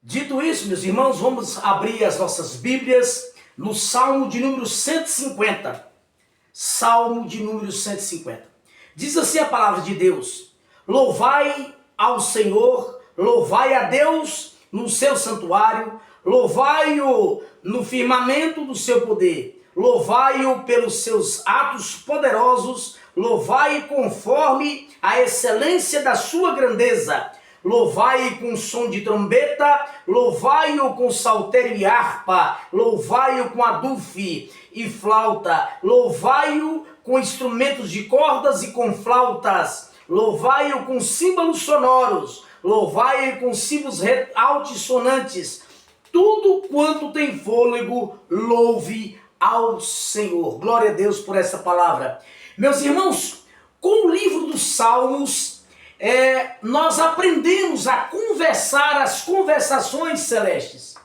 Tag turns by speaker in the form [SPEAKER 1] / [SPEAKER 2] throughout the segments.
[SPEAKER 1] Dito isso, meus irmãos, vamos abrir as nossas Bíblias no Salmo de número 150. Salmo de número 150. Diz assim a palavra de Deus: louvai ao Senhor, louvai a Deus no seu santuário, louvai-o no firmamento do seu poder, louvai-o pelos seus atos poderosos, louvai conforme a excelência da sua grandeza. Louvai-o com som de trombeta, louvai-o com saltério e harpa, louvai-o com adufe e flauta, louvai-o com instrumentos de cordas e com flautas, louvai-o com símbolos sonoros, louvai-o com símbolos altissonantes. Tudo quanto tem fôlego, louve ao Senhor. Glória a Deus por essa palavra. Meus irmãos, com o livro dos Salmos, nós aprendemos a conversar as conversações celestes.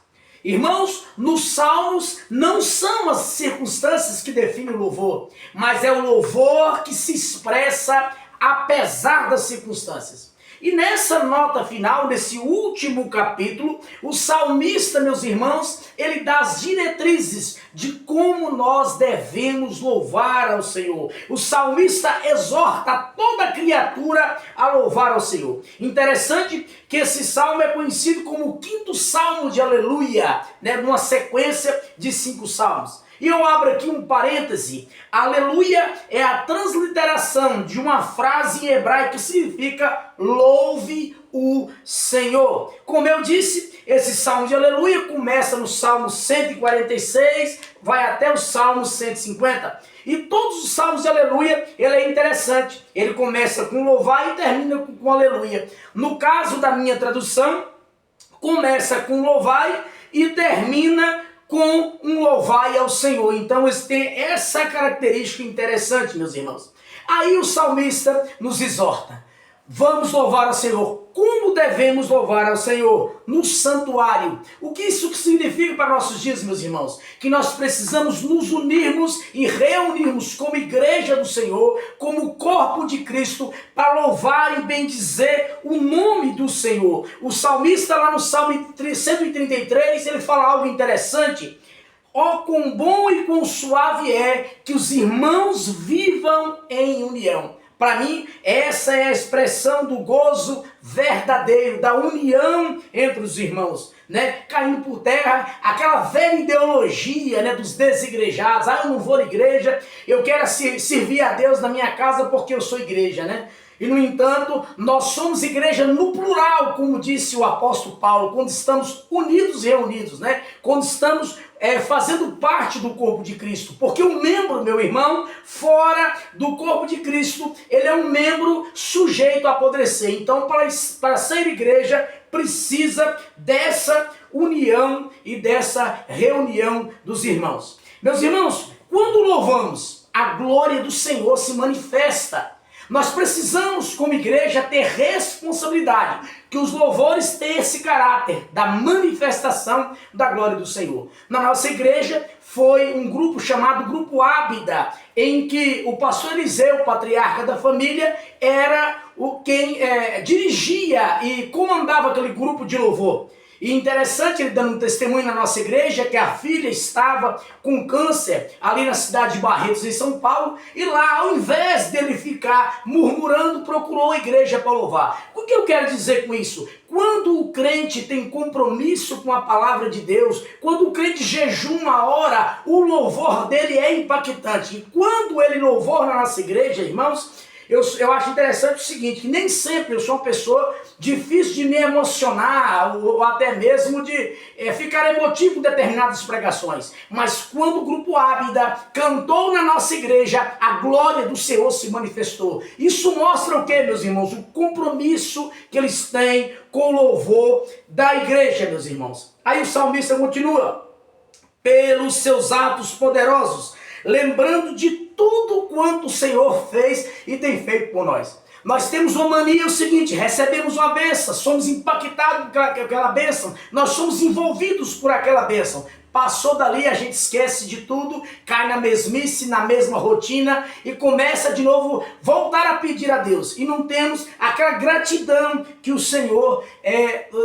[SPEAKER 1] Irmãos, nos Salmos não são as circunstâncias que definem o louvor, mas é o louvor que se expressa apesar das circunstâncias. E nessa nota final, nesse último capítulo, o salmista, meus irmãos, ele dá as diretrizes de como nós devemos louvar ao Senhor. O salmista exorta toda a criatura a louvar ao Senhor. Interessante que esse salmo é conhecido como o quinto salmo de aleluia, numa sequência de 5 salmos. E eu abro aqui um parêntese. Aleluia é a transliteração de uma frase em hebraico que significa louve o Senhor. Como eu disse, esse salmo de aleluia começa no Salmo 146, vai até o Salmo 150. E todos os salmos de aleluia, ele é interessante. Ele começa com louvar e termina com aleluia. No caso da minha tradução, começa com louvai e termina com um louvai ao Senhor. Então eles têm essa característica interessante, meus irmãos. Aí o salmista nos exorta: vamos louvar ao Senhor. Como devemos louvar ao Senhor? No santuário. O que isso significa para nossos dias, meus irmãos? Que nós precisamos nos unirmos e reunirmos como igreja do Senhor, como corpo de Cristo, para louvar e bendizer o nome do Senhor. O salmista lá no Salmo 133, ele fala algo interessante. Ó, quão bom e quão suave é que os irmãos vivam em união. Para mim, essa é a expressão do gozo verdadeiro, da união entre os irmãos, caindo por terra aquela velha ideologia, dos desigrejados. Eu não vou na igreja, eu quero servir a Deus na minha casa porque eu sou igreja, E, no entanto, nós somos igreja no plural, como disse o apóstolo Paulo, quando estamos unidos e reunidos, Quando estamos fazendo parte do corpo de Cristo. Porque o membro, meu irmão, fora do corpo de Cristo, ele é um membro sujeito a apodrecer. Então, para ser igreja, precisa dessa união e dessa reunião dos irmãos. Meus irmãos, quando louvamos, a glória do Senhor se manifesta. Nós precisamos, como igreja, ter responsabilidade, que os louvores tenham esse caráter da manifestação da glória do Senhor. Na nossa igreja foi um grupo chamado Grupo Ábida, em que o pastor Eliseu, patriarca da família, era quem dirigia e comandava aquele grupo de louvor. E interessante, ele dando um testemunho na nossa igreja, que a filha estava com câncer ali na cidade de Barretos, em São Paulo, e lá, ao invés dele ficar murmurando, procurou a igreja para louvar. O que eu quero dizer com isso? Quando o crente tem compromisso com a palavra de Deus, quando o crente jejuma, ora, o louvor dele é impactante. E quando ele louvor na nossa igreja, irmãos, eu acho interessante o seguinte, que nem sempre eu sou uma pessoa difícil de me emocionar ou até mesmo de ficar emotivo com determinadas pregações. Mas quando o Grupo Ábida cantou na nossa igreja, a glória do Senhor se manifestou. Isso mostra o quê, meus irmãos? O compromisso que eles têm com o louvor da igreja, meus irmãos. Aí o salmista continua: pelos seus atos poderosos, lembrando de tudo quanto o Senhor fez e tem feito por nós. Nós temos uma mania, o seguinte, recebemos uma bênção, somos impactados por aquela bênção, nós somos envolvidos por aquela bênção. Passou dali, a gente esquece de tudo, cai na mesmice, na mesma rotina e começa de novo voltar a pedir a Deus. E não temos aquela gratidão que o Senhor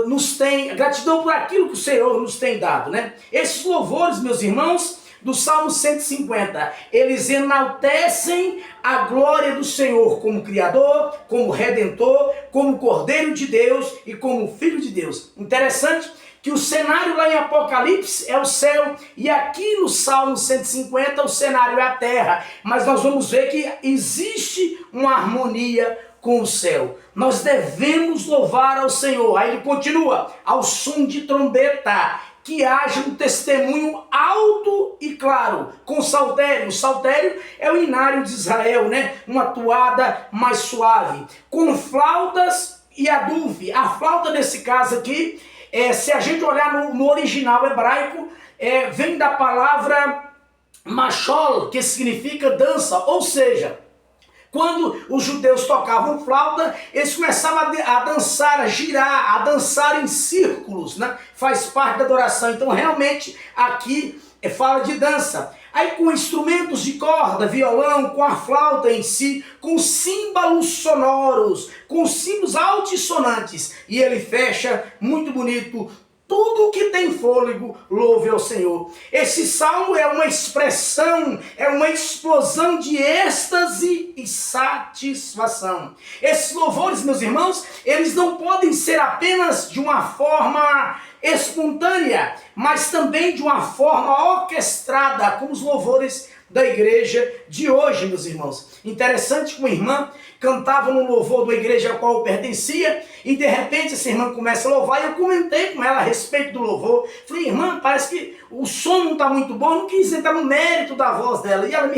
[SPEAKER 1] nos tem, gratidão por aquilo que o Senhor nos tem dado, né? Esses louvores, meus irmãos, do Salmo 150, eles enaltecem a glória do Senhor como Criador, como Redentor, como Cordeiro de Deus e como Filho de Deus. Interessante que o cenário lá em Apocalipse é o céu e aqui no Salmo 150 o cenário é a terra, mas nós vamos ver que existe uma harmonia com o céu. Nós devemos louvar ao Senhor. Aí ele continua, ao som de trombeta, que haja um testemunho alto e claro, com saltério. O saltério é o inário de Israel, né? Uma toada mais suave, com flautas e aduve. A flauta nesse caso aqui, se a gente olhar no original hebraico, vem da palavra machol, que significa dança, ou seja, quando os judeus tocavam flauta, eles começavam a dançar, a girar, a dançar em círculos, né? Faz parte da adoração. Então, realmente, aqui fala de dança. Aí, com instrumentos de corda, violão, com a flauta em si, com símbolos sonoros, com símbolos altissonantes. E ele fecha, muito bonito, tudo que tem fôlego, louve ao Senhor. Esse salmo é uma expressão, é uma explosão de êxtase e satisfação. Esses louvores, meus irmãos, eles não podem ser apenas de uma forma espontânea, mas também de uma forma orquestrada, como os louvores da igreja de hoje, meus irmãos. Interessante que uma irmã cantava no louvor da igreja a qual eu pertencia, e de repente essa irmã começa a louvar, e eu comentei com ela a respeito do louvor. Falei, irmã, parece que o som não está muito bom, eu não quis entrar no mérito da voz dela, e ela me